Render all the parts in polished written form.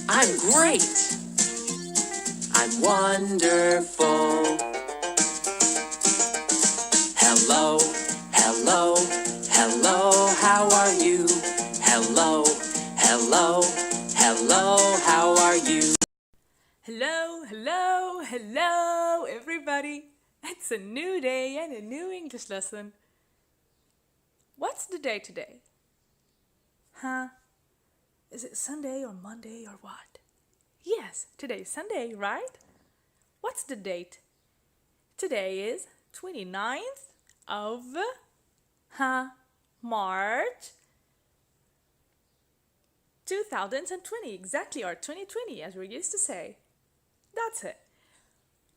I'm great. I'm wonderful. Hello, hello, hello, how are you? Hello, hello, hello, how are you? Hello, hello, hello, everybody. It's a new day and a new English lesson. What's the day today? Huh? Is it Sunday or Monday or what? Yes, today is Sunday, right? What's the date? Today is 29th of March 2020, exactly, or 2020 as we used to say. That's it.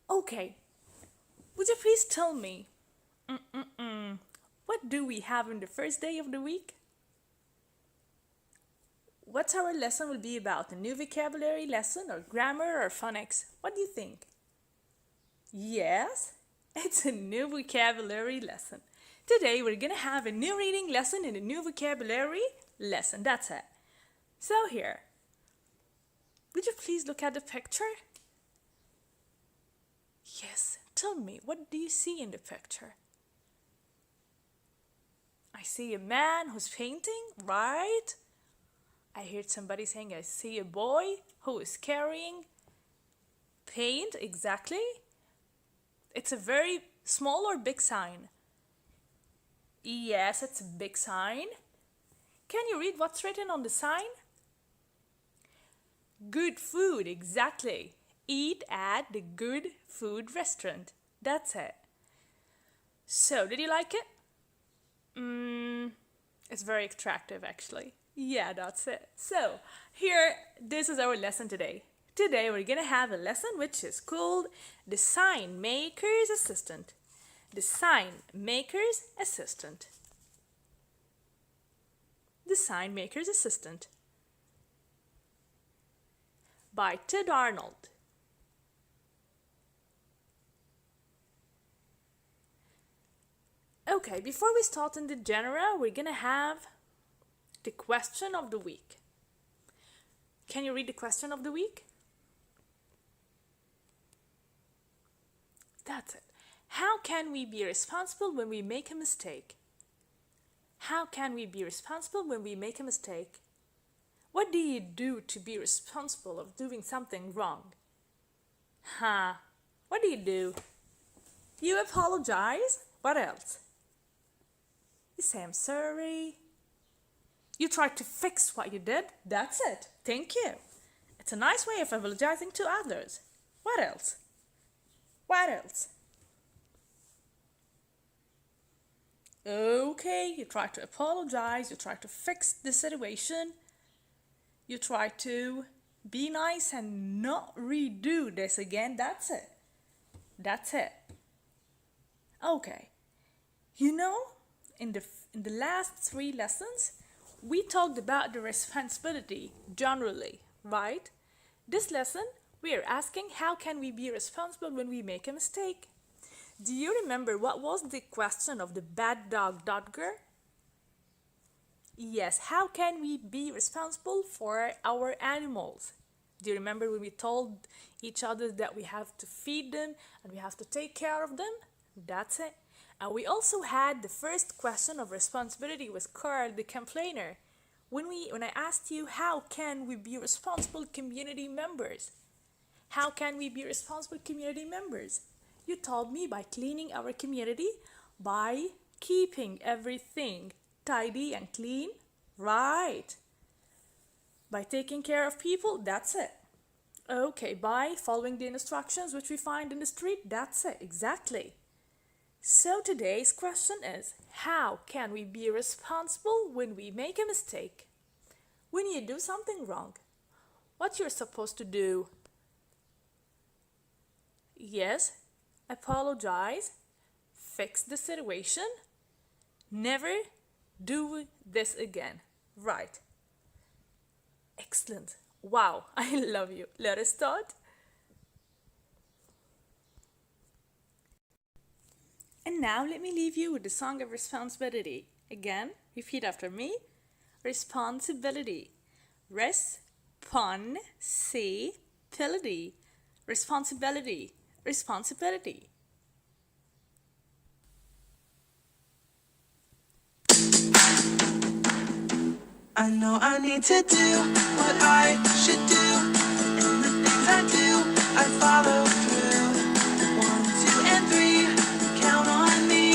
Okay, would you please tell me, what do we have on the first day of the week? What's our lesson will be about? A new vocabulary lesson or grammar or phonics? What do you think? Yes, it's a new vocabulary lesson. Today we're gonna have a new reading lesson and a new vocabulary lesson. That's it. So here, would you please look at the picture? Yes, tell me, what do you see in the picture? I see a man who's painting, right? I heard somebody saying I see a boy who is carrying paint, exactly. It's a very small or big sign? Yes, it's a big sign. Can you read what's written on the sign? Good food, exactly. Eat at the good food restaurant. That's it. So, did you like it? It's very attractive actually. Yeah, that's it. So, here, this is our lesson today. Today we're gonna have a lesson which is called the Signmaker's Assistant. The Signmaker's Assistant. The Signmaker's Assistant by Ted Arnold. Okay, before we start in the genre, we're gonna have the question of the week. Can you read the question of the week? That's it. How can we be responsible when we make a mistake? How can we be responsible when we make a mistake? What do you do to be responsible of doing something wrong? What do you do? You apologize. What else? You say, I'm sorry. You try to fix what you did. That's it. Thank you. It's a nice way of apologizing to others. What else? What else? Okay, you try to apologize. You try to fix the situation. You try to be nice and not redo this again. That's it. That's it. Okay. You know, in the last 3 lessons, we talked about the responsibility generally, right? This lesson, we are asking how can we be responsible when we make a mistake? Do you remember what was the question of the bad dog Dodger? Yes, how can we be responsible for our animals? Do you remember when we told each other that we have to feed them and we have to take care of them? That's it. And we also had the first question of responsibility with Carl the complainer. When I asked you how can we be responsible community members? How can we be responsible community members? You told me by cleaning our community, by keeping everything tidy and clean, right? By taking care of people, that's it. Okay, by following the instructions which we find in the street, that's it, exactly. So today's question is, how can we be responsible when we make a mistake? When you do something wrong, what you're supposed to do? Yes, apologize, fix the situation, never do this again. Right. Excellent. Wow, I love you. Let us start. And now let me leave you with the song of responsibility. Again, repeat after me. Responsibility. Responsibility. Responsibility. Responsibility. I know I need to do what I should do, and the things I do, I follow through. 1, 2, and 3, count on me.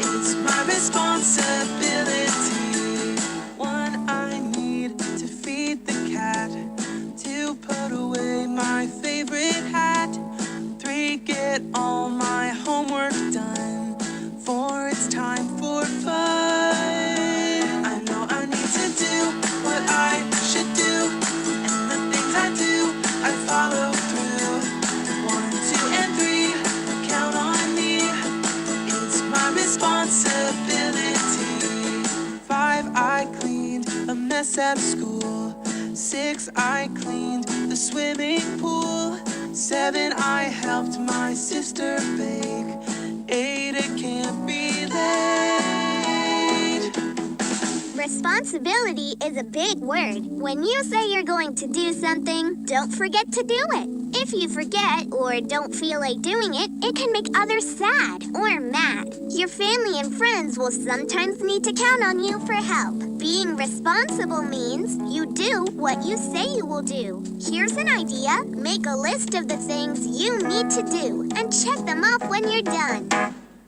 It's my responsibility. 1, I need to feed the cat. 2, put away my favorite hat. 3, get all my homework done. 4, it's time for fun. I know I need to do what I should do, and the things I do, I follow through. 1, 2, and 3, count on me. It's my responsibility. 5, I cleaned a mess at school. 6, I cleaned the swimming pool. 7, I helped my sister bake. 8, it can't be late. Responsibility is a big word. When you say you're going to do something, don't forget to do it. If you forget or don't feel like doing it, it can make others sad or mad. Your family and friends will sometimes need to count on you for help. Being responsible means you do what you say you will do. Here's an idea. Make a list of the things you need to do and check them off when you're done.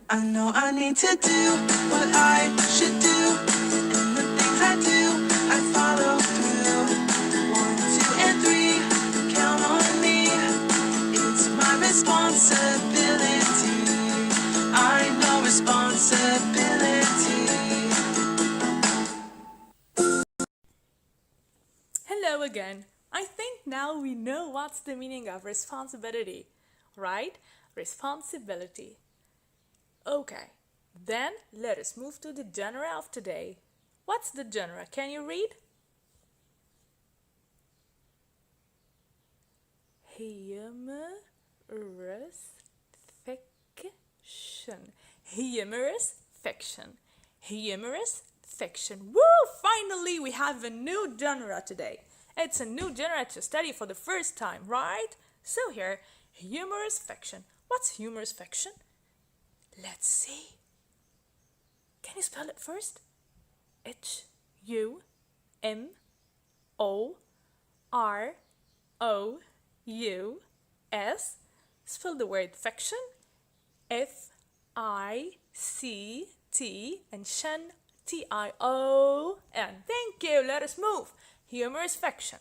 I know I need to do what I should do, and the things I do, I follow through. 1, 2, and 3, count on me. It's my responsibility. I know responsibility. Hello again. I think now we know what's the meaning of responsibility, right? Responsibility. Okay, then let us move to the genre of today. What's the genre? Can you read? Humorous fiction. Humorous fiction. Humorous fiction. Woo! Finally, we have a new genre today. It's a new genre to study for the first time, right? So here, humorous fiction. What's humorous fiction? Let's see. Can you spell it first? Humorous. Spell the word fiction. Fict and shun. Tion. Thank you. Let us move. Humorous fiction.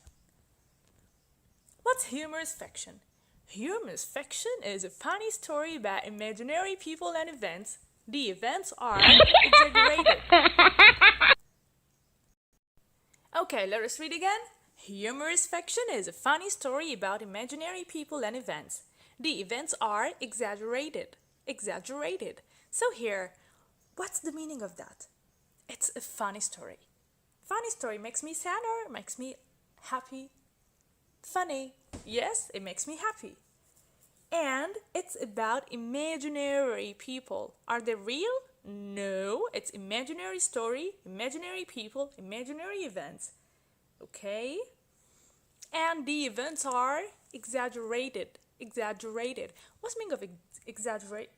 What's humorous fiction? Humorous fiction is a funny story about imaginary people and events. The events are exaggerated. Okay, let us read again. Humorous fiction is a funny story about imaginary people and events. The events are exaggerated. Exaggerated. So here, what's the meaning of that? It's a funny story. Funny story makes me sad or makes me happy? Funny. Yes, it makes me happy. And it's about imaginary people. Are they real? No, it's imaginary story, imaginary people, imaginary events. Okay? And the events are exaggerated. Exaggerated. What's the meaning of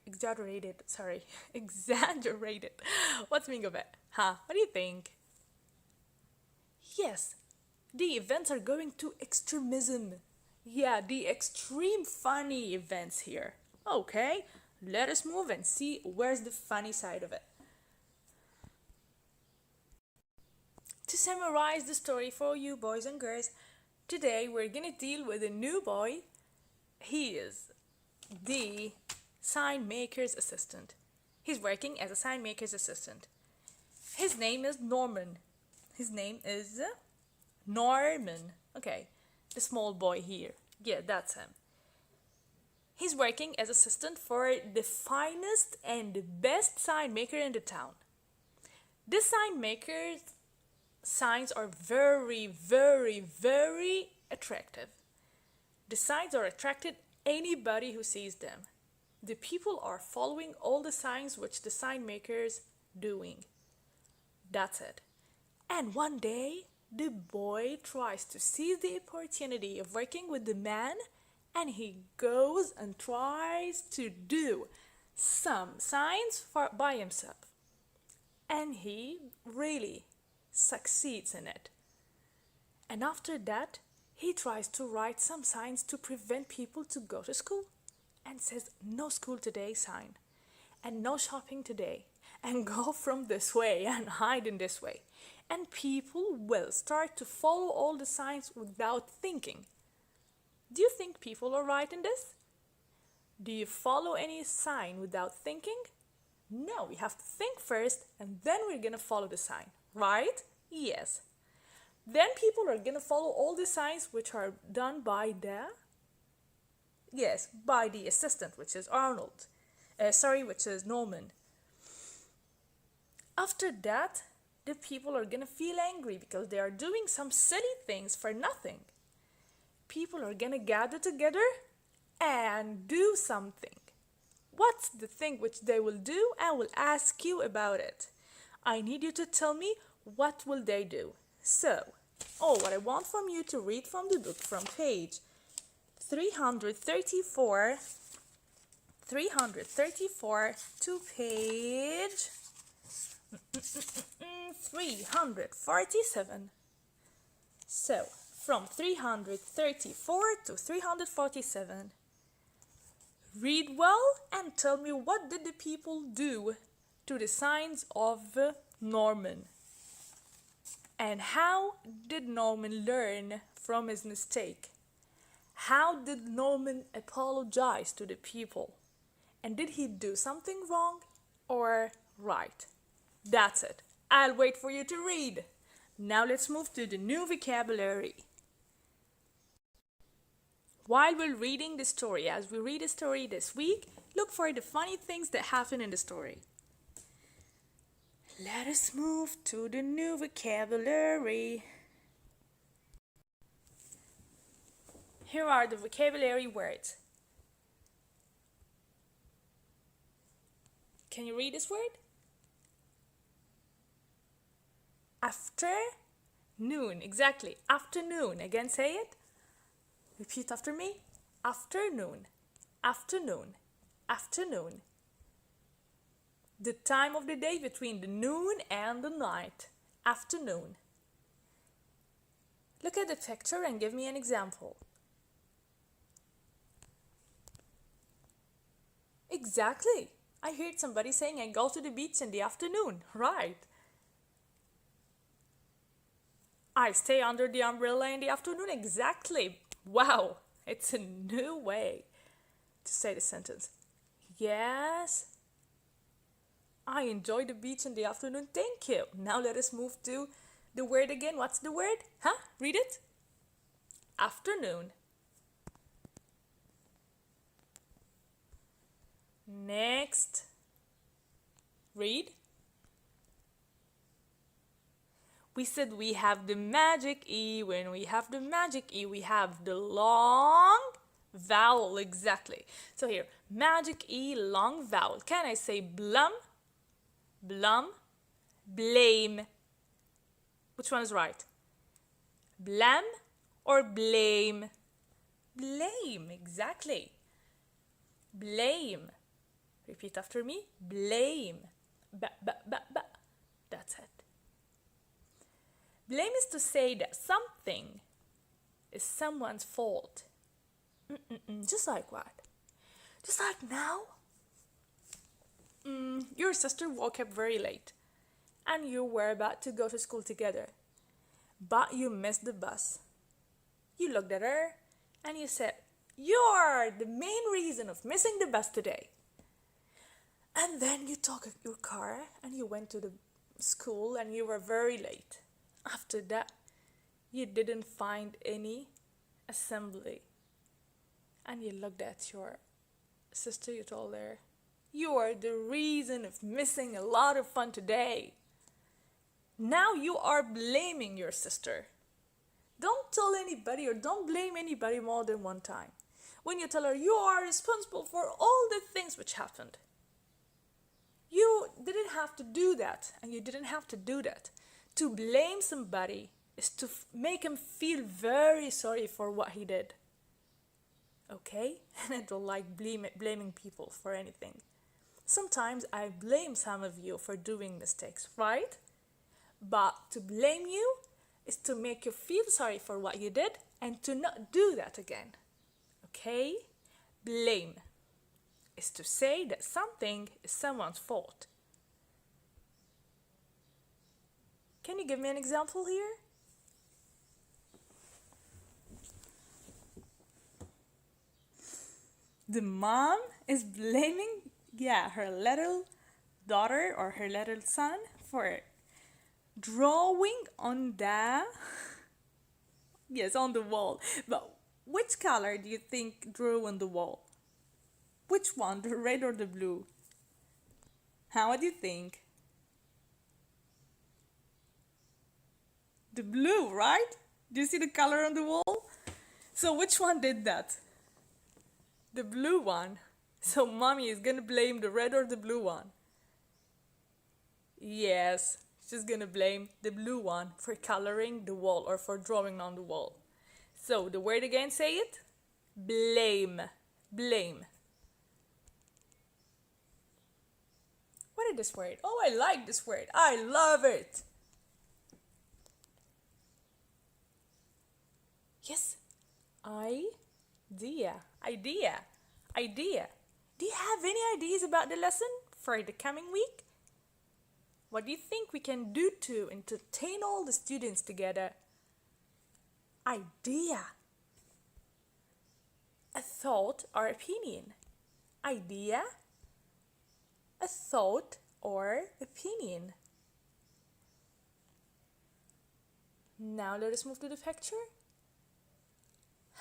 exaggerated? Sorry. Exaggerated. What's the meaning of it? Huh? What do you think? Yes, the events are going to extremism. Yeah, the extreme funny events here. Okay, let us move and see where's the funny side of it. To summarize the story for you boys and girls, today we're gonna deal with a new boy. He is the sign maker's assistant. He's working as a sign maker's assistant. His name is Norman. His name is Norman. Okay, the small boy here. Yeah, that's him. He's working as assistant for the finest and the best sign maker in the town. This sign maker's signs are very, very, very attractive. The signs are attracted anybody who sees them. The people are following all the signs which the sign maker's doing. That's it. And one day, the boy tries to seize the opportunity of working with the man, and he goes and tries to do some signs by himself. And he really succeeds in it. And after that, he tries to write some signs to prevent people to go to school, and says no school today sign, and no shopping today, and go from this way and hide in this way. And people will start to follow all the signs without thinking. Do you think people are right in this? Do you follow any sign without thinking? No, we have to think first, and then we're gonna follow the sign, right? Yes. Then people are gonna follow all the signs which are done by by the assistant, which is Arnold. Which is Norman. After that, the people are gonna feel angry because they are doing some silly things for nothing. People are gonna gather together and do something. What's the thing which they will do? I will ask you about it. I need you to tell me what will they do. So, what I want from you to read from the book from page 334 to page 347. So, from 334 to 347. Read well and tell me what did the people do to the signs of Norman. And how did Norman learn from his mistake? How did Norman apologize to the people? And did he do something wrong or right? That's it. I'll wait for you to read. Now let's move to the new vocabulary. While we're reading the story, as we read the story this week, look for the funny things that happen in the story. Let us move to the new vocabulary. Here are the vocabulary words. Can you read this word? Afternoon, exactly. Afternoon. Again, say it. Repeat after me. Afternoon, afternoon, afternoon. The time of the day between the noon and the night. Afternoon. Look at the picture and give me an example. Exactly. I heard somebody saying I go to the beach in the afternoon. Right. I stay under the umbrella in the afternoon. Exactly. Wow, it's a new way to say the sentence. Yes, I enjoy the beach in the afternoon. Thank you. Now let us move to the word again. What's the word? Read it. Afternoon. Next. Read. We said we have the magic E. When we have the magic E, we have the long vowel. Exactly. So here, magic E, long vowel. Can I say blum, blum, blame? Which one is right? Blam or blame? Blame, exactly. Blame. Repeat after me. Blame. Ba. That's it. Blame is to say that something is someone's fault. Just like what? Just like now? Your sister woke up very late and you were about to go to school together, but you missed the bus. You looked at her and you said, "You're the main reason of missing the bus today." And then you took your car and you went to the school and you were very late. After that, you didn't find any assembly. And you looked at your sister, you told her, "You are the reason of missing a lot of fun today." Now you are blaming your sister. Don't tell anybody or don't blame anybody more than one time. When you tell her you are responsible for all the things which happened. You didn't have to do that, and you didn't have to do that. To blame somebody is to make him feel very sorry for what he did. Okay? And I don't like blaming people for anything. Sometimes I blame some of you for doing mistakes, right? But to blame you is to make you feel sorry for what you did and to not do that again. Okay? Blame is to say that something is someone's fault. Can you give me an example here? The mom is blaming, her little daughter or her little son for drawing on on the wall. But which color do you think drew on the wall? Which one, the red or the blue? What do you think? The blue, right? Do you see the color on the wall? So which one did that? The blue one. So mommy is gonna blame the red or the blue one? Yes, she's gonna blame the blue one for coloring the wall or for drawing on the wall. So the word again, say it. Blame. Blame. What is this word? Oh, I like this word. I love it. Yes. Idea. Do you have any ideas about the lesson for the coming week? What do you think we can do to entertain all the students together? Idea. A thought or opinion. Idea. A thought or opinion. Now let us move to the picture.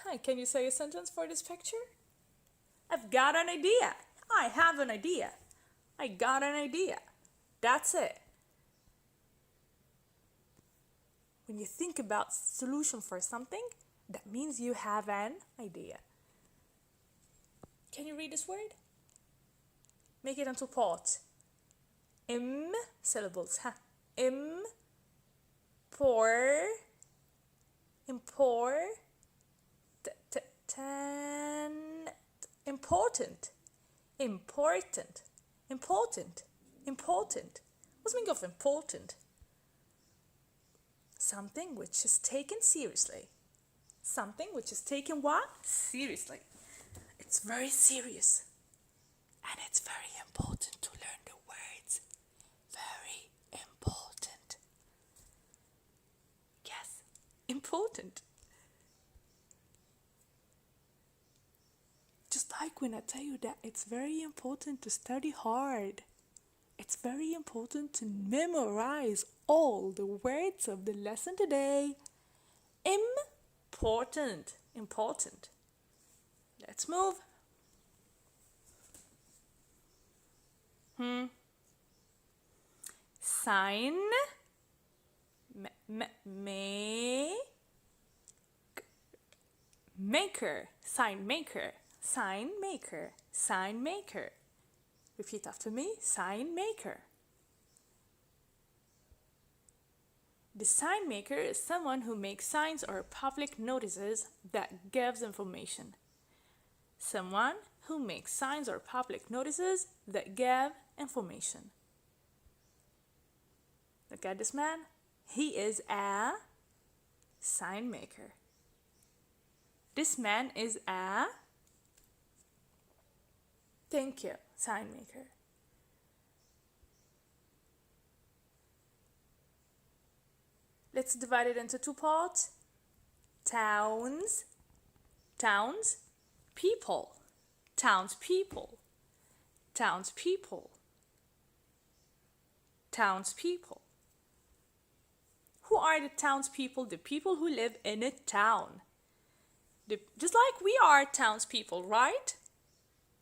Hi, can you say a sentence for this picture? I've got an idea. I have an idea. I got an idea. That's it. When you think about solution for something, that means you have an idea. Can you read this word? Make it into part. Syllables. Important. What's the meaning of important? Something which is taken seriously. Something which is taken what? Seriously. It's very serious. And it's very important to learn the words. Very important. Yes, important. Just like when I tell you that it's very important to study hard. It's very important to memorize all the words of the lesson today. Important. Let's move. Sign maker. Repeat after me. Sign maker. The sign maker is someone who makes signs or public notices that gives information. Someone who makes signs or public notices that give information. Look at this man. He is a sign maker. This man is a, thank you, sign maker. Let's divide it into two parts. Towns, people. Townspeople. Who are the townspeople? The people who live in a town. Just like we are townspeople, right?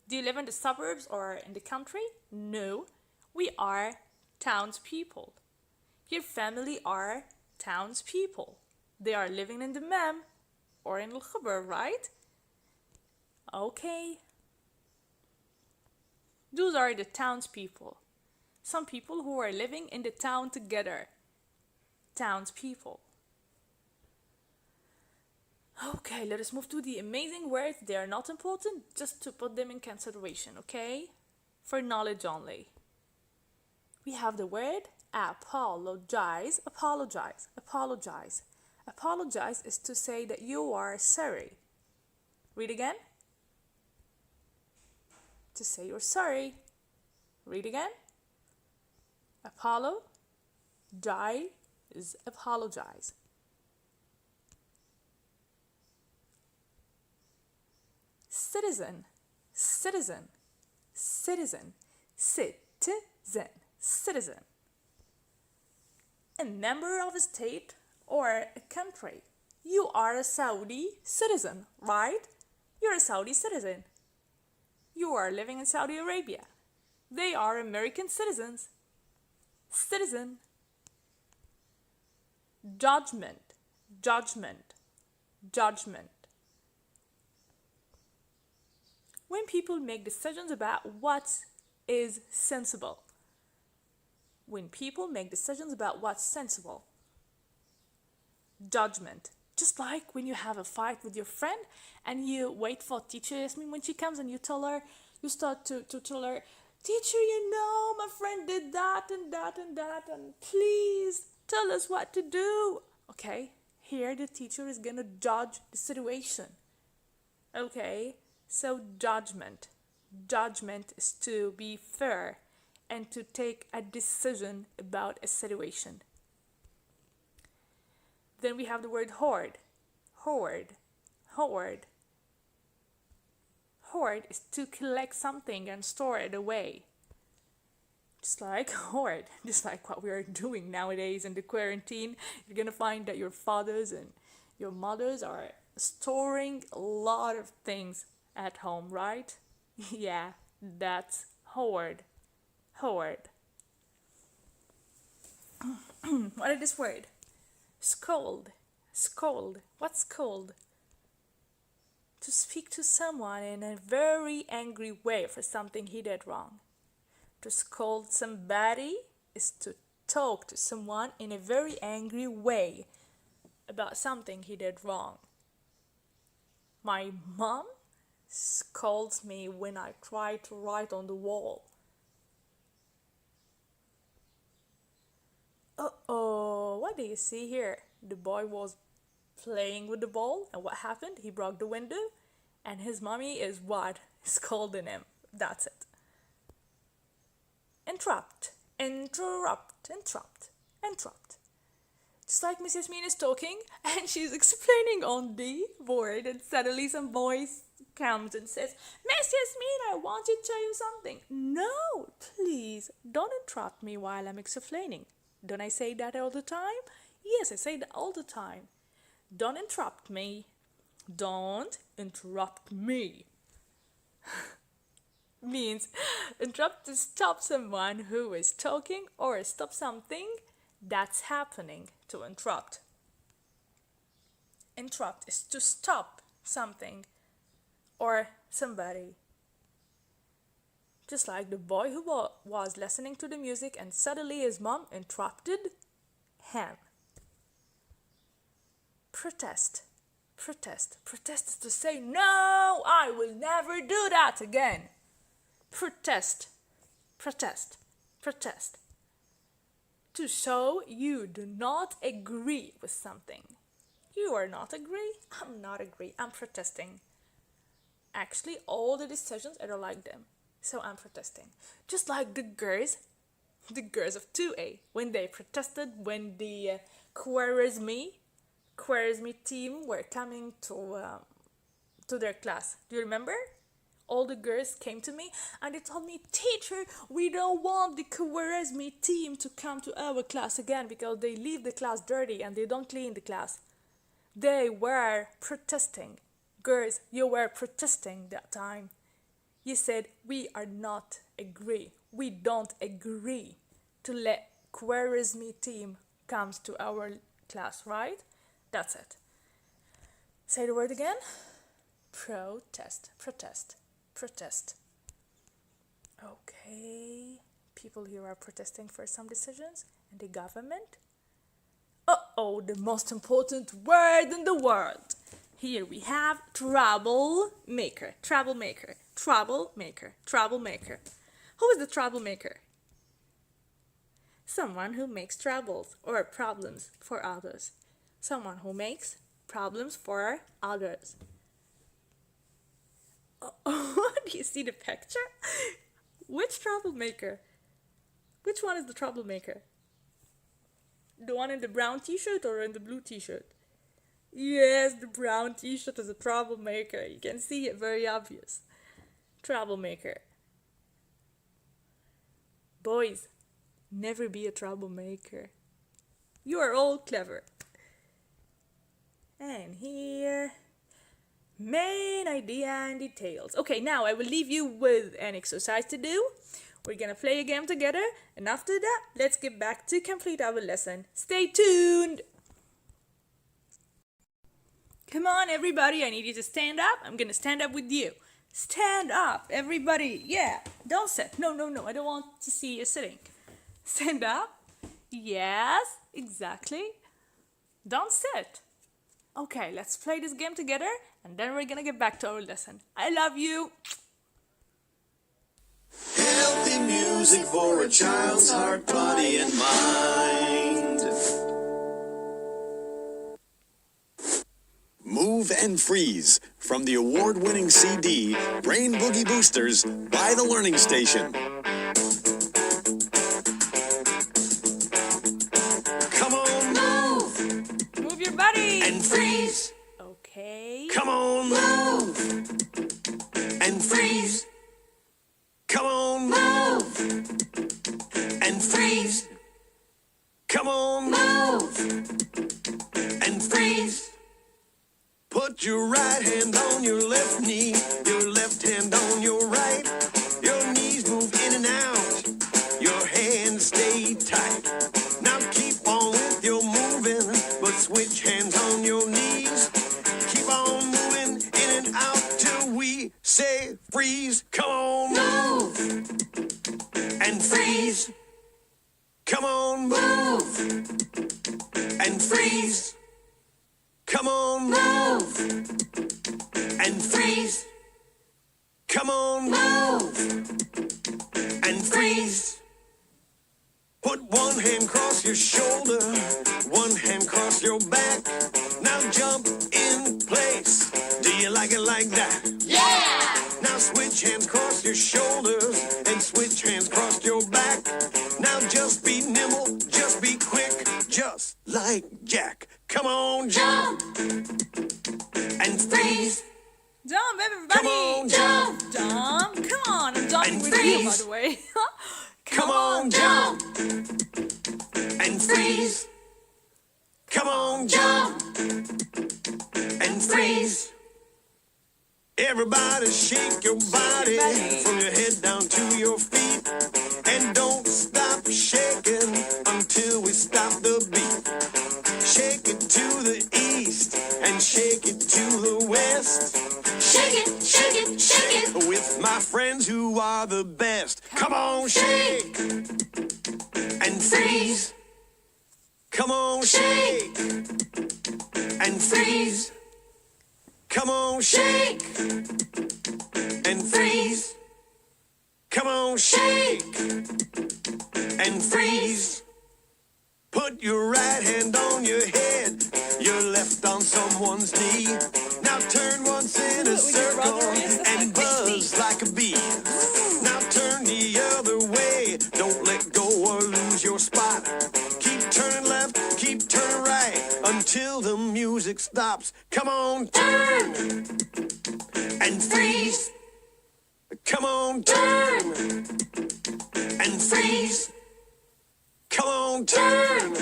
Do you live in the suburbs or in the country? No, we are townspeople. Your family are townspeople. They are living in the mem or in Al-Khabar, right? Okay. Those are the townspeople. Some people who are living in the town together. Townspeople. Okay, let us move to the amazing words. They are not important, just to put them in consideration, okay? For knowledge only. We have the word apologize, apologize, apologize. Apologize is to say that you are sorry. Read again. To say you're sorry. Read again. Apologize is apologize. Citizen, citizen, citizen, citizen, citizen. A member of a state or a country. You are a Saudi citizen, right? You're a Saudi citizen. You are living in Saudi Arabia. They are American citizens. Citizen. Judgment, judgment, judgment. When people make decisions about what is sensible. When people make decisions about what's sensible. Judgment. Just like when you have a fight with your friend and you wait for teacher Yasmin when she comes and you start to tell her, teacher, my friend did that and that and that, and please tell us what to do. Okay, here the teacher is gonna judge the situation. Okay, so judgment. Judgment is to be fair and to take a decision about a situation. Then we have the word hoard. Hoard. Hoard. Hoard is to collect something and store it away. Just like hoard, just like what we are doing nowadays in the quarantine. You're gonna find that your fathers and your mothers are storing a lot of things at home, right? Yeah, that's hoard. Hoard. What is this word? Scold. Scold. What's scold? To speak to someone in a very angry way for something he did wrong. To scold somebody is to talk to someone in a very angry way about something he did wrong. My mom scolds me when I try to write on the wall. Uh-oh, what do you see here? The boy was playing with the ball, and what happened? He broke the window, and his mommy is what? Scolding him. That's it. Interrupt, interrupt, interrupt, interrupt. Just like Miss Yasmin is talking, and she's explaining on the board, and suddenly some voice comes and says, Miss Yasmin, I want to tell you something. No, please, don't interrupt me while I'm explaining. Don't I say that all the time? Yes, I say that all the time. Don't interrupt me. Don't interrupt me. Means interrupt to stop someone who is talking or stop something that's happening. To interrupt. Interrupt is to stop something or somebody. Just like the boy who was listening to the music and suddenly his mom interrupted him. Protest. Protest. Protest is to say, no, I will never do that again. Protest. Protest. Protest. To show you do not agree with something. You are not agree? I'm not agree. I'm protesting. Actually, all the decisions are like them. So I'm protesting. Just like the girls of 2A, when they protested when the Khwarizmi team were coming to their class. Do you remember? All the girls came to me and they told me, teacher, we don't want the Khwarizmi team to come to our class again because they leave the class dirty and they don't clean the class. They were protesting. Girls, you were protesting that time. You said, we are not agree. We don't agree to let Khwarizmi team comes to our class, right? That's it. Say the word again. Protest, protest, protest. Okay. People here are protesting for some decisions in the government. Uh-oh, the most important word in the world. Here we have troublemaker, troublemaker, troublemaker, troublemaker. Who is the troublemaker? Someone who makes troubles or problems for others. Someone who makes problems for others. Oh, do you see the picture? Which troublemaker? Which one is the troublemaker? The one in the brown t-shirt or in the blue t-shirt? Yes, the brown t-shirt is a troublemaker. You can see it, very obvious. Troublemaker. Boys, never be a troublemaker. You are all clever. And here, main idea and details. Okay, now I will leave you with an exercise to do. We're gonna play a game together, and after that, let's get back to complete our lesson. Stay tuned! Come on, everybody, I need you to stand up. I'm gonna stand up with you. Stand up, everybody. Yeah, don't sit. No, I don't want to see you sitting. Stand up. Yes, exactly. Don't sit. Okay, let's play this game together, and then we're gonna get back to our lesson. I love you. Healthy music for a child's heart, body, and mind. Move and Freeze from the award-winning CD Brain Boogie Boosters by The Learning Station. Come on, move. Move your body. And freeze. Okay. Come on, move. And freeze. Come on, move. And freeze. Come on, move. And freeze. Put your right hand on your left knee, your left hand on your right. Your knees move in and out, your hands stay tight. Now keep on with your moving, but switch hands on your knees. Keep on moving in and out till we say freeze. Come on, move. And freeze. Come on, move. And freeze. Come on, move. And freeze. Come on, move. And freeze. Put one hand across your shoulder, one hand across your back. Now jump in place. Do you like it like that? Yeah! Now switch hands across your shoulders and switch hands across your back. Now just be nimble, just be quick, just like Jack. Come on, jump. And freeze. Jump, everybody. Come on, jump. Jump. Come on, I'm jumping And with you, by freeze. the way. Come on, jump. And freeze. Come on, jump. And freeze. Everybody shake your body from your head down to your feet. And don't stop shaking until we stop the beat. Shake it to the east and shake it to the west. Shake it, shake it, shake it. With my friends who are the best. Come on, shake. And freeze. Come on, shake. And freeze. Come on, shake. And freeze. Come on, shake. And freeze. Put your right hand on your head, your left on someone's knee. Now turn once in a circle and buzz like a bee. Now turn the other way, don't let go or lose your spot. Keep turning left, keep turning right, until the music stops. Come on, turn and freeze. Come on, turn and freeze. Come on, turn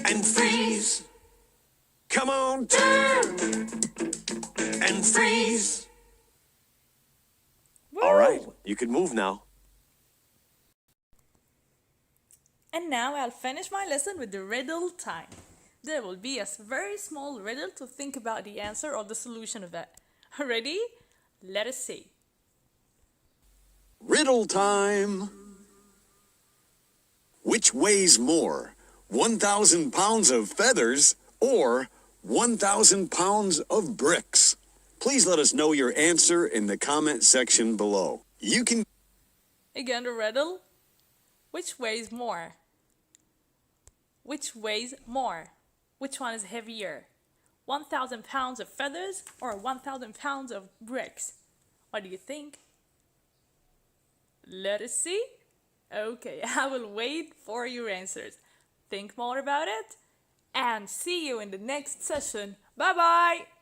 and freeze. Come on, turn and freeze. Woo! All right, you can move now. And now I'll finish my lesson with the riddle time. There will be a very small riddle to think about the answer or the solution of it. Ready? Let us see. Riddle time. Which weighs more, 1,000 pounds of feathers or 1,000 pounds of bricks. Please let us know your answer in the comment section below. You can... Again, the riddle. Which weighs more? Which weighs more? Which one is heavier? 1,000 pounds of feathers or 1,000 pounds of bricks? What do you think? Let us see. Okay, I will wait for your answers. Think more about it and see you in the next session. Bye bye!